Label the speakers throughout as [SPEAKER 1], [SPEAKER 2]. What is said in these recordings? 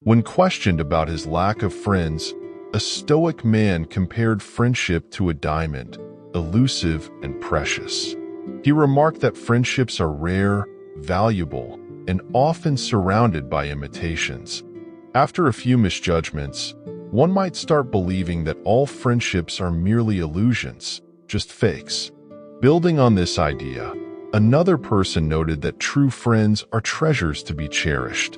[SPEAKER 1] When questioned about his lack of friends, a Stoic man compared friendship to a diamond, elusive and precious. He remarked that friendships are rare, valuable, and often surrounded by imitations. After a few misjudgments, one might start believing that all friendships are merely illusions, just fakes. Building on this idea, another person noted that true friends are treasures to be cherished.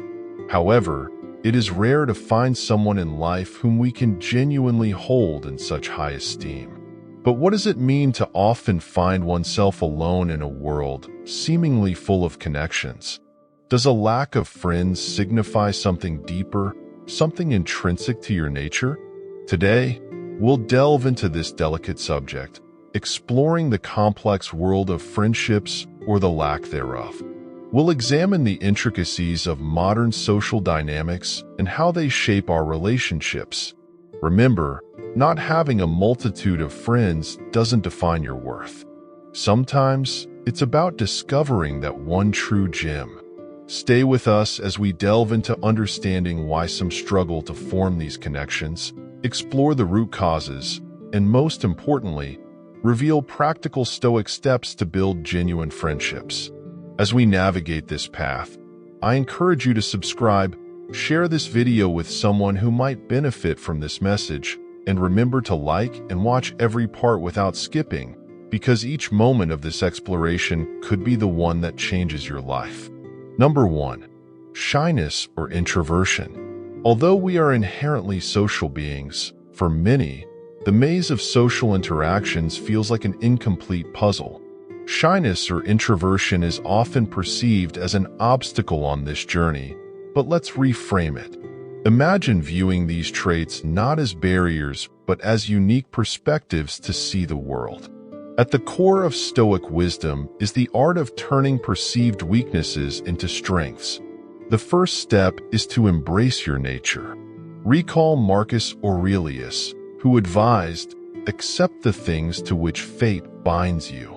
[SPEAKER 1] However, it is rare to find someone in life whom we can genuinely hold in such high esteem. But what does it mean to often find oneself alone in a world seemingly full of connections? Does a lack of friends signify something deeper, something intrinsic to your nature? Today, we'll delve into this delicate subject, exploring the complex world of friendships or the lack thereof. We'll examine the intricacies of modern social dynamics and how they shape our relationships. Remember, not having a multitude of friends doesn't define your worth. Sometimes, it's about discovering that one true gem. Stay with us as we delve into understanding why some struggle to form these connections, explore the root causes, and most importantly, reveal practical Stoic steps to build genuine friendships. As we navigate this path, I encourage you to subscribe, share this video with someone who might benefit from this message, and remember to like and watch every part without skipping, because each moment of this exploration could be the one that changes your life. Number 1. Shyness or introversion. Although we are inherently social beings, for many, the maze of social interactions feels like an incomplete puzzle. Shyness or introversion is often perceived as an obstacle on this journey, but let's reframe it. Imagine viewing these traits not as barriers, but as unique perspectives to see the world. At the core of Stoic wisdom is the art of turning perceived weaknesses into strengths. The first step is to embrace your nature. Recall Marcus Aurelius, who advised, "Accept the things to which fate binds you."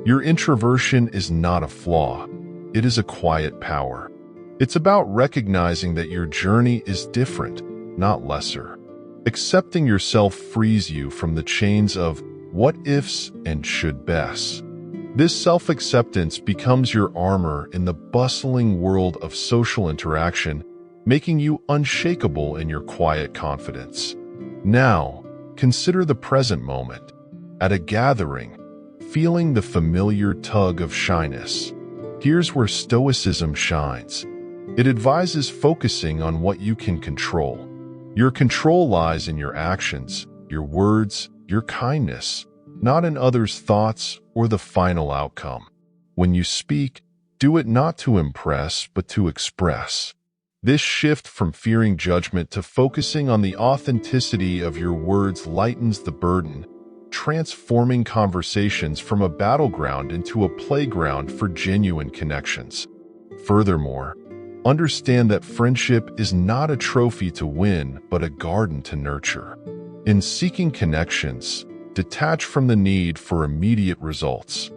[SPEAKER 1] Your introversion is not a flaw. It is a quiet power. It's about recognizing that your journey is different, not lesser. Accepting yourself frees you from the chains of what-ifs and should-bests. This self-acceptance becomes your armor in the bustling world of social interaction, making you unshakable in your quiet confidence. Now, consider the present moment. At a gathering, feeling the familiar tug of shyness. Here's where Stoicism shines. It advises focusing on what you can control. Your control lies in your actions, your words, your kindness, not in others' thoughts or the final outcome. When you speak, do it not to impress, but to express. This shift from fearing judgment to focusing on the authenticity of your words lightens the burden, transforming conversations from a battleground into a playground for genuine connections. Furthermore, understand that friendship is not a trophy to win, but a garden to nurture. In seeking connections, detach from the need for immediate results.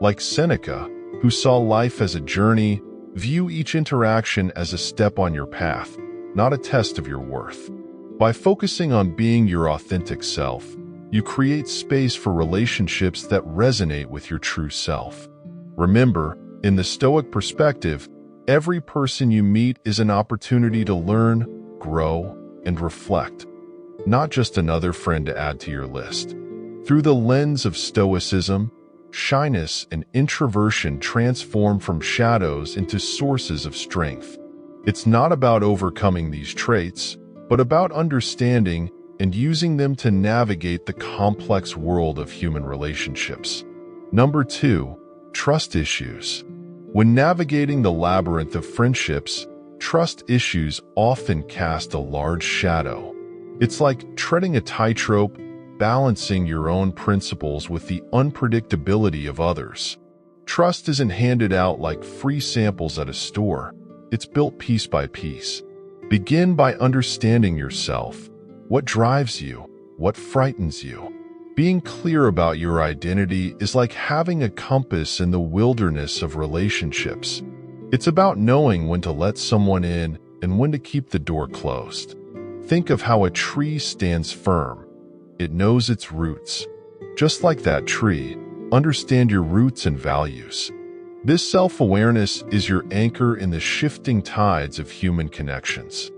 [SPEAKER 1] Like Seneca, who saw life as a journey, view each interaction as a step on your path, not a test of your worth. By focusing on being your authentic self, you create space for relationships that resonate with your true self. Remember, in the Stoic perspective, every person you meet is an opportunity to learn, grow, and reflect, not just another friend to add to your list. Through the lens of Stoicism, shyness and introversion transform from shadows into sources of strength. It's not about overcoming these traits, but about understanding and using them to navigate the complex world of human relationships. Number 2, trust issues. When navigating the labyrinth of friendships, trust issues often cast a large shadow. It's like treading a tightrope, balancing your own principles with the unpredictability of others. Trust isn't handed out like free samples at a store. It's built piece by piece. Begin by understanding yourself. What drives you? What frightens you? Being clear about your identity is like having a compass in the wilderness of relationships. It's about knowing when to let someone in and when to keep the door closed. Think of how a tree stands firm. It knows its roots. Just like that tree, understand your roots and values. This self-awareness is your anchor in the shifting tides of human connections.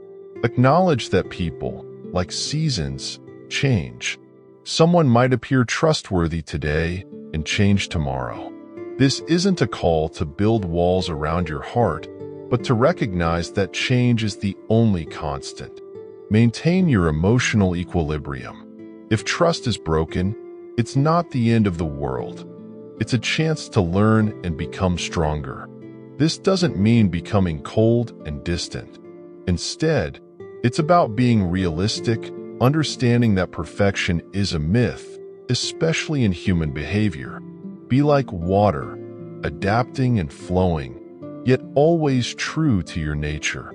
[SPEAKER 1] Acknowledge that people, like seasons, change. Someone might appear trustworthy today and change tomorrow. This isn't a call to build walls around your heart, but to recognize that change is the only constant. Maintain your emotional equilibrium. If trust is broken, it's not the end of the world. It's a chance to learn and become stronger. This doesn't mean becoming cold and distant. Instead, it's about being realistic, understanding that perfection is a myth, especially in human behavior. Be like water, adapting and flowing, yet always true to your nature.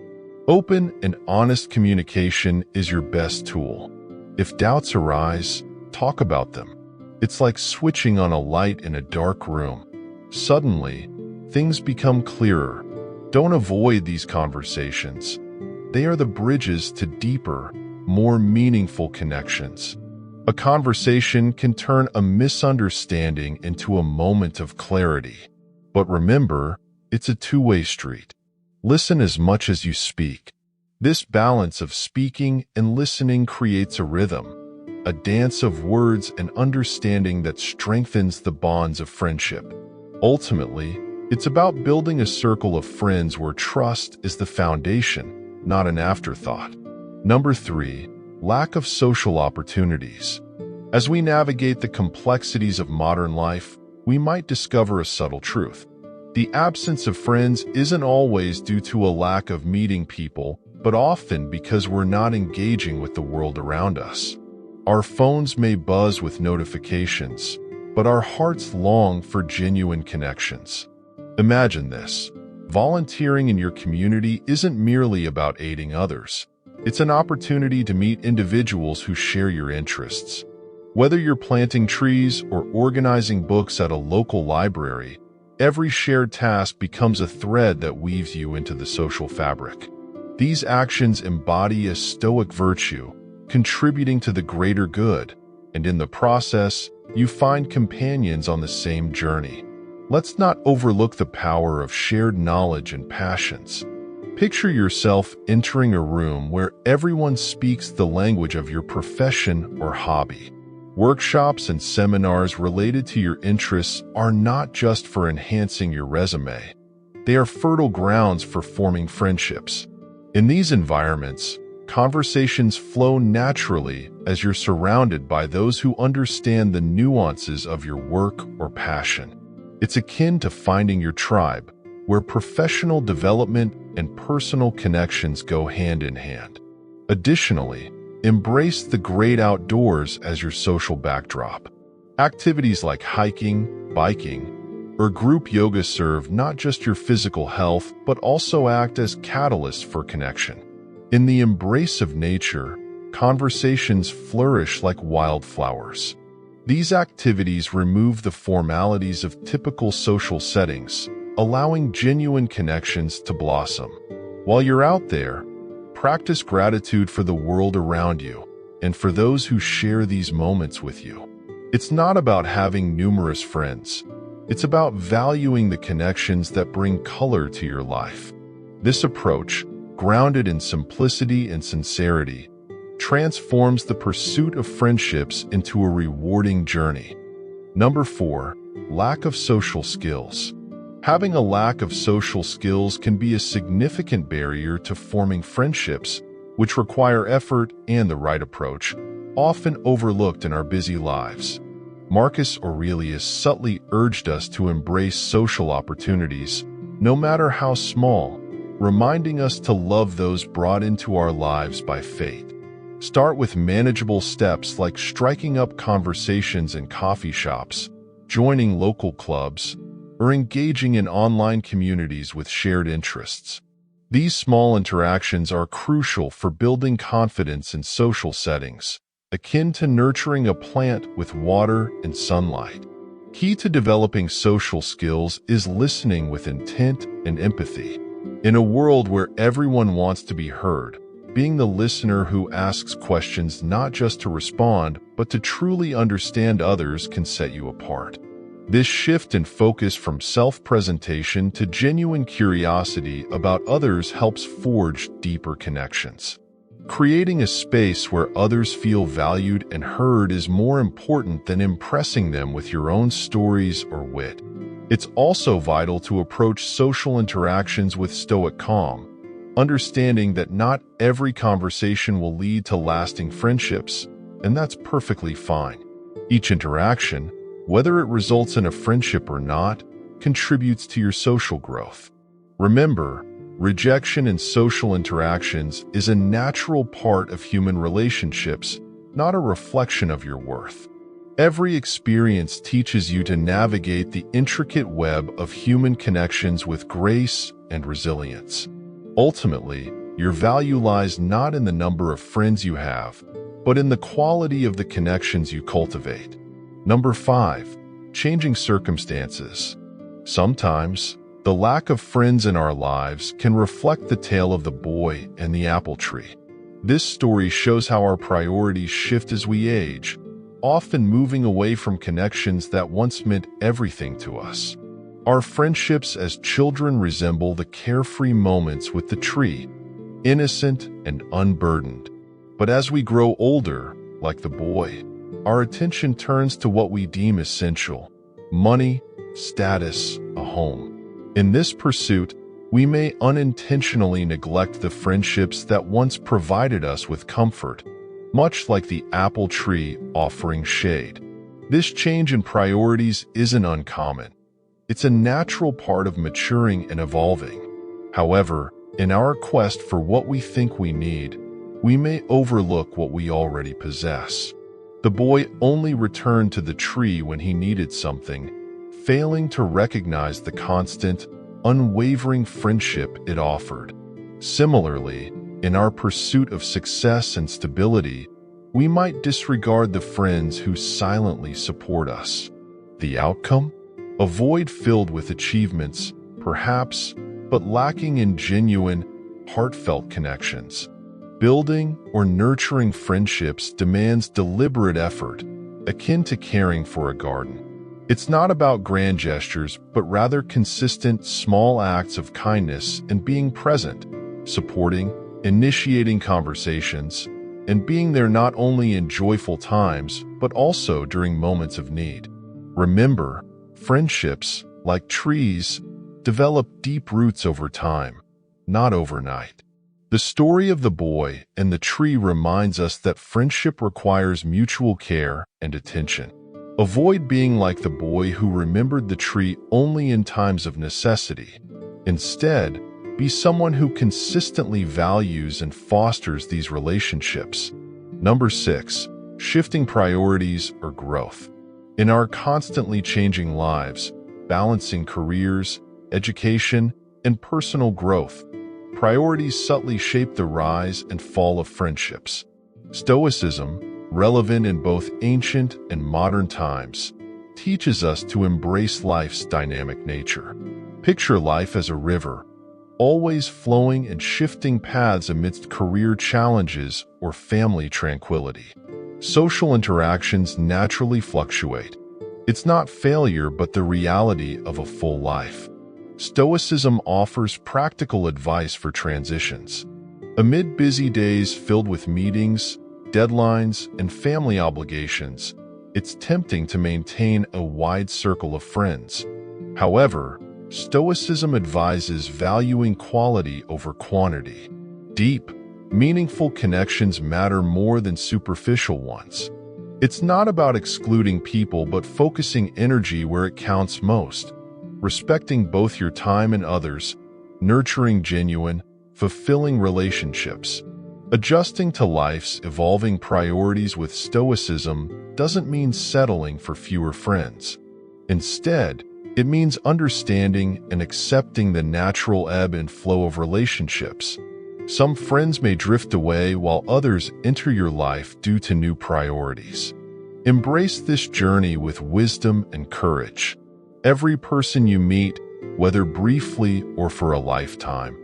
[SPEAKER 1] Open and honest communication is your best tool. If doubts arise, talk about them. It's like switching on a light in a dark room. Suddenly, things become clearer. Don't avoid these conversations. They are the bridges to deeper, more meaningful connections. A conversation can turn a misunderstanding into a moment of clarity. But remember, it's a two-way street. Listen as much as you speak. This balance of speaking and listening creates a rhythm, a dance of words and understanding that strengthens the bonds of friendship. Ultimately, it's about building a circle of friends where trust is the foundation, not an afterthought. Number 3, lack of social opportunities. As we navigate the complexities of modern life, we might discover a subtle truth. The absence of friends isn't always due to a lack of meeting people, but often because we're not engaging with the world around us. Our phones may buzz with notifications, but our hearts long for genuine connections. Imagine this. Volunteering in your community isn't merely about aiding others. It's an opportunity to meet individuals who share your interests. Whether you're planting trees or organizing books at a local library, every shared task becomes a thread that weaves you into the social fabric. These actions embody a Stoic virtue, contributing to the greater good, and in the process, you find companions on the same journey. Let's not overlook the power of shared knowledge and passions. Picture yourself entering a room where everyone speaks the language of your profession or hobby. Workshops and seminars related to your interests are not just for enhancing your resume. They are fertile grounds for forming friendships. In these environments, conversations flow naturally as you're surrounded by those who understand the nuances of your work or passion. It's akin to finding your tribe, where professional development and personal connections go hand in hand. Additionally, embrace the great outdoors as your social backdrop. Activities like hiking, biking, or group yoga serve not just your physical health, but also act as catalysts for connection. In the embrace of nature, conversations flourish like wildflowers. These activities remove the formalities of typical social settings, allowing genuine connections to blossom. While you're out there, practice gratitude for the world around you and for those who share these moments with you. It's not about having numerous friends. It's about valuing the connections that bring color to your life. This approach, grounded in simplicity and sincerity, transforms the pursuit of friendships into a rewarding journey. Number 4, lack of social skills. Having a lack of social skills can be a significant barrier to forming friendships, which require effort and the right approach, often overlooked in our busy lives. Marcus Aurelius subtly urged us to embrace social opportunities, no matter how small, reminding us to love those brought into our lives by fate. Start with manageable steps like striking up conversations in coffee shops, joining local clubs, or engaging in online communities with shared interests. These small interactions are crucial for building confidence in social settings, akin to nurturing a plant with water and sunlight. Key to developing social skills is listening with intent and empathy. In a world where everyone wants to be heard, being the listener who asks questions not just to respond, but to truly understand others can set you apart. This shift in focus from self-presentation to genuine curiosity about others helps forge deeper connections. Creating a space where others feel valued and heard is more important than impressing them with your own stories or wit. It's also vital to approach social interactions with stoic calm, understanding that not every conversation will lead to lasting friendships, and that's perfectly fine. Each interaction, whether it results in a friendship or not, contributes to your social growth. Remember, rejection in social interactions is a natural part of human relationships, not a reflection of your worth. Every experience teaches you to navigate the intricate web of human connections with grace and resilience. Ultimately, your value lies not in the number of friends you have, but in the quality of the connections you cultivate. Number 5. Changing circumstances. Sometimes, the lack of friends in our lives can reflect the tale of the boy and the apple tree. This story shows how our priorities shift as we age, often moving away from connections that once meant everything to us. Our friendships as children resemble the carefree moments with the tree, innocent and unburdened. But as we grow older, like the boy, our attention turns to what we deem essential: money, status, a home. In this pursuit, we may unintentionally neglect the friendships that once provided us with comfort, much like the apple tree offering shade. This change in priorities isn't uncommon. It's a natural part of maturing and evolving. However, in our quest for what we think we need, we may overlook what we already possess. The boy only returned to the tree when he needed something, failing to recognize the constant, unwavering friendship it offered. Similarly, in our pursuit of success and stability, we might disregard the friends who silently support us. The outcome? A void filled with achievements, perhaps, but lacking in genuine, heartfelt connections. Building or nurturing friendships demands deliberate effort, akin to caring for a garden. It's not about grand gestures, but rather consistent, small acts of kindness and being present, supporting, initiating conversations, and being there not only in joyful times, but also during moments of need. Remember, friendships, like trees, develop deep roots over time, not overnight. The story of the boy and the tree reminds us that friendship requires mutual care and attention. Avoid being like the boy who remembered the tree only in times of necessity. Instead, be someone who consistently values and fosters these relationships. Number 6. Shifting priorities or growth. In our constantly changing lives, balancing careers, education, and personal growth, priorities subtly shape the rise and fall of friendships. Stoicism, relevant in both ancient and modern times, teaches us to embrace life's dynamic nature. Picture life as a river, always flowing and shifting paths amidst career challenges or family tranquility. Social interactions naturally fluctuate. It's not failure, but the reality of a full life. Stoicism offers practical advice for transitions. Amid busy days filled with meetings, deadlines, and family obligations, it's tempting to maintain a wide circle of friends. However, Stoicism advises valuing quality over quantity. Deep, meaningful connections matter more than superficial ones. It's not about excluding people, but focusing energy where it counts most, respecting both your time and others, nurturing genuine, fulfilling relationships. Adjusting to life's evolving priorities with Stoicism doesn't mean settling for fewer friends. Instead, it means understanding and accepting the natural ebb and flow of relationships. Some friends may drift away while others enter your life due to new priorities. Embrace this journey with wisdom and courage. Every person you meet, whether briefly or for a lifetime,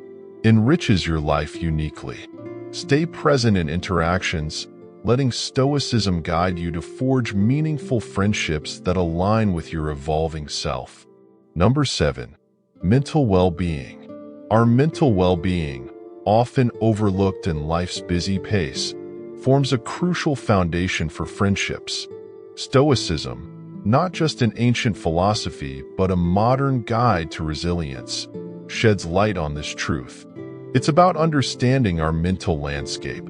[SPEAKER 1] enriches your life uniquely. Stay present in interactions, letting Stoicism guide you to forge meaningful friendships that align with your evolving self. Number 7. Mental well-being. Our mental well-being, often overlooked in life's busy pace, forms a crucial foundation for friendships. Stoicism, not just an ancient philosophy but a modern guide to resilience, sheds light on this truth. It's about understanding our mental landscape.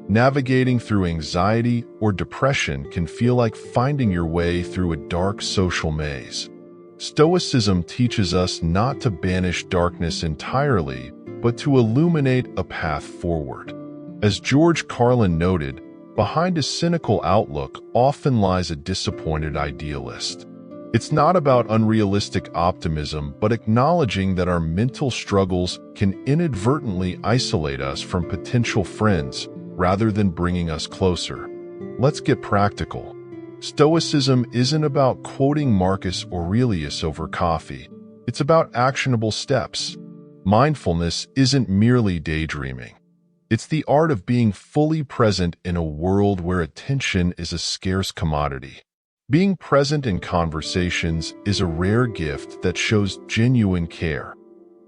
[SPEAKER 1] Navigating through anxiety or depression can feel like finding your way through a dark social maze. Stoicism teaches us not to banish darkness entirely, but to illuminate a path forward. As George Carlin noted, behind a cynical outlook often lies a disappointed idealist. It's not about unrealistic optimism, but acknowledging that our mental struggles can inadvertently isolate us from potential friends rather than bringing us closer. Let's get practical. Stoicism isn't about quoting Marcus Aurelius over coffee. It's about actionable steps. Mindfulness isn't merely daydreaming. It's the art of being fully present in a world where attention is a scarce commodity. Being present in conversations is a rare gift that shows genuine care,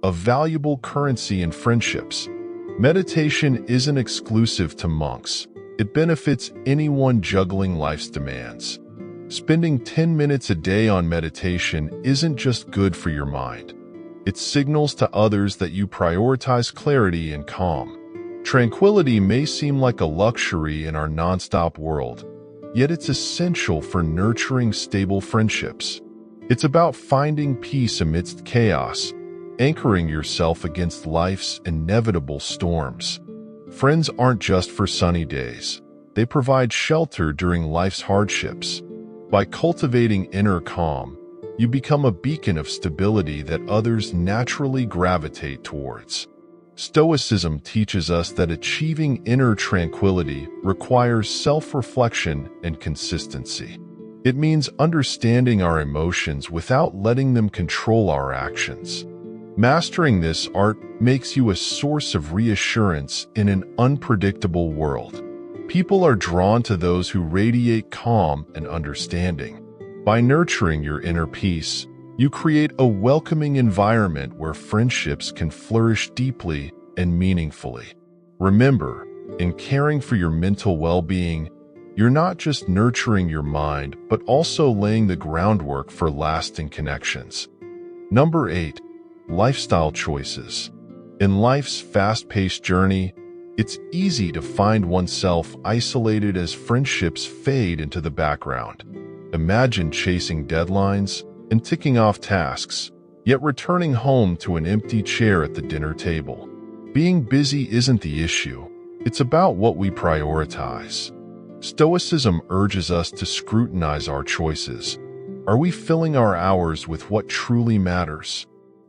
[SPEAKER 1] a valuable currency in friendships. Meditation isn't exclusive to monks. It benefits anyone juggling life's demands. Spending 10 minutes a day on meditation isn't just good for your mind. It signals to others that you prioritize clarity and calm. Tranquility may seem like a luxury in our nonstop world, yet it's essential for nurturing stable friendships. It's about finding peace amidst chaos, anchoring yourself against life's inevitable storms. Friends aren't just for sunny days. They provide shelter during life's hardships. By cultivating inner calm, you become a beacon of stability that others naturally gravitate towards. Stoicism teaches us that achieving inner tranquility requires self-reflection and consistency. It means understanding our emotions without letting them control our actions. Mastering this art makes you a source of reassurance in an unpredictable world. People are drawn to those who radiate calm and understanding. By nurturing your inner peace, you create a welcoming environment where friendships can flourish deeply and meaningfully. Remember, in caring for your mental well-being, you're not just nurturing your mind, but also laying the groundwork for lasting connections. Number 8. Lifestyle choices. In life's fast-paced journey, it's easy to find oneself isolated as friendships fade into the background. Imagine chasing deadlines and ticking off tasks, yet returning home to an empty chair at the dinner table. Being busy isn't the issue. It's about what we prioritize. Stoicism urges us to scrutinize our choices. Are we filling our hours with what truly matters?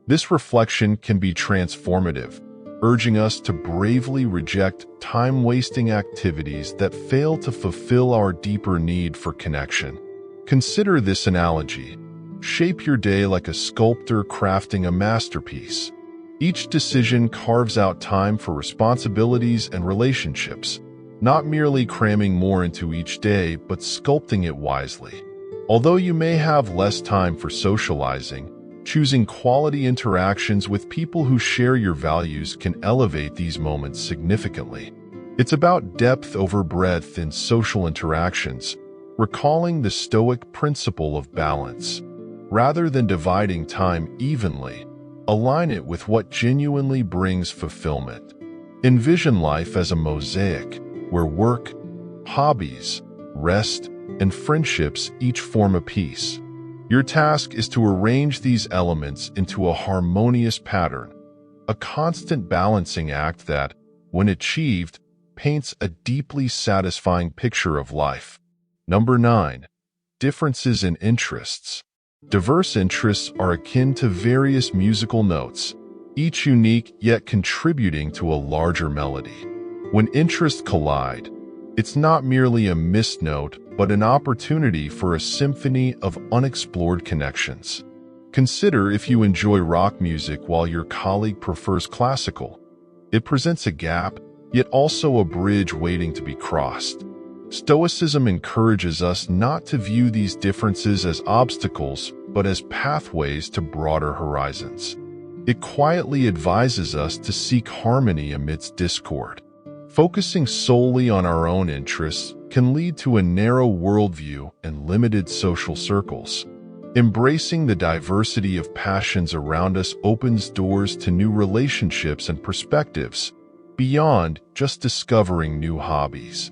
[SPEAKER 1] This reflection can be transformative, urging us to bravely reject time-wasting activities that fail to fulfill our deeper need for connection. Consider this analogy. Shape your day like a sculptor crafting a masterpiece. Each decision carves out time for responsibilities and relationships, not merely cramming more into each day, but sculpting it wisely. Although you may have less time for socializing, choosing quality interactions with people who share your values can elevate these moments significantly. It's about depth over breadth in social interactions, recalling the Stoic principle of balance. Rather than dividing time evenly, align it with what genuinely brings fulfillment. Envision life as a mosaic, where work, hobbies, rest, and friendships each form a piece. Your task is to arrange these elements into a harmonious pattern, a constant balancing act that, when achieved, paints a deeply satisfying picture of life. Number 9. Differences in interests. Diverse interests are akin to various musical notes, each unique yet contributing to a larger melody. When interests collide, it's not merely a missed note, but an opportunity for a symphony of unexplored connections. Consider if you enjoy rock music while your colleague prefers classical. It presents a gap, yet also a bridge waiting to be crossed. Stoicism encourages us not to view these differences as obstacles, but as pathways to broader horizons. It quietly advises us to seek harmony amidst discord. Focusing solely on our own interests can lead to a narrow worldview and limited social circles. Embracing the diversity of passions around us opens doors to new relationships and perspectives, beyond just discovering new hobbies.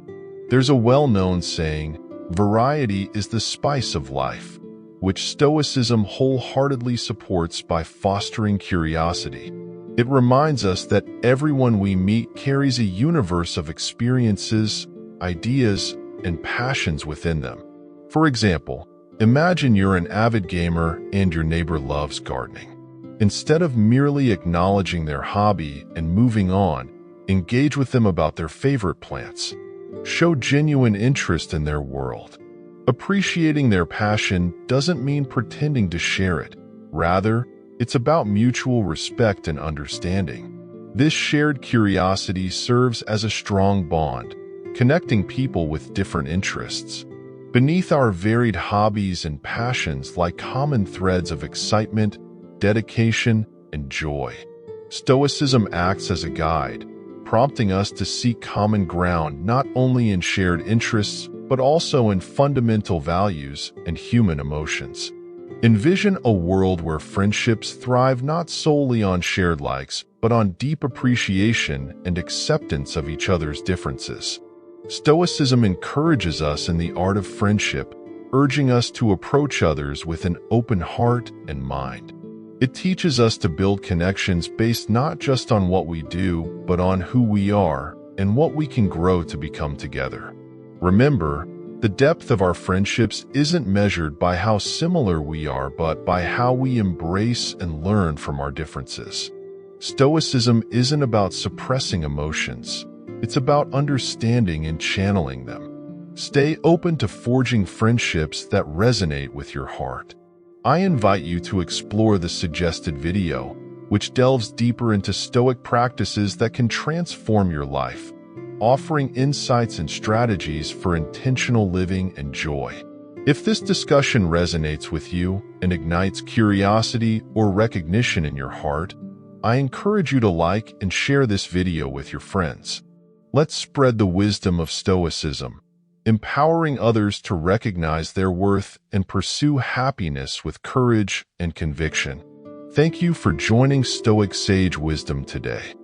[SPEAKER 1] There's a well-known saying, "Variety is the spice of life," which Stoicism wholeheartedly supports by fostering curiosity. It reminds us that everyone we meet carries a universe of experiences, ideas, and passions within them. For example, imagine you're an avid gamer and your neighbor loves gardening. Instead of merely acknowledging their hobby and moving on, engage with them about their favorite plants. Show genuine interest in their world. Appreciating their passion doesn't mean pretending to share it. Rather, it's about mutual respect and understanding. This shared curiosity serves as a strong bond, connecting people with different interests. Beneath our varied hobbies and passions lie common threads of excitement, dedication, and joy. Stoicism acts as a guide, prompting us to seek common ground not only in shared interests, but also in fundamental values and human emotions. Envision a world where friendships thrive not solely on shared likes, but on deep appreciation and acceptance of each other's differences. Stoicism encourages us in the art of friendship, urging us to approach others with an open heart and mind. It teaches us to build connections based not just on what we do, but on who we are and what we can grow to become together. Remember, the depth of our friendships isn't measured by how similar we are, but by how we embrace and learn from our differences. Stoicism isn't about suppressing emotions. It's about understanding and channeling them. Stay open to forging friendships that resonate with your heart. I invite you to explore the suggested video, which delves deeper into Stoic practices that can transform your life, offering insights and strategies for intentional living and joy. If this discussion resonates with you and ignites curiosity or recognition in your heart, I encourage you to like and share this video with your friends. Let's spread the wisdom of Stoicism, empowering others to recognize their worth and pursue happiness with courage and conviction. Thank you for joining Stoic Sage Wisdom today.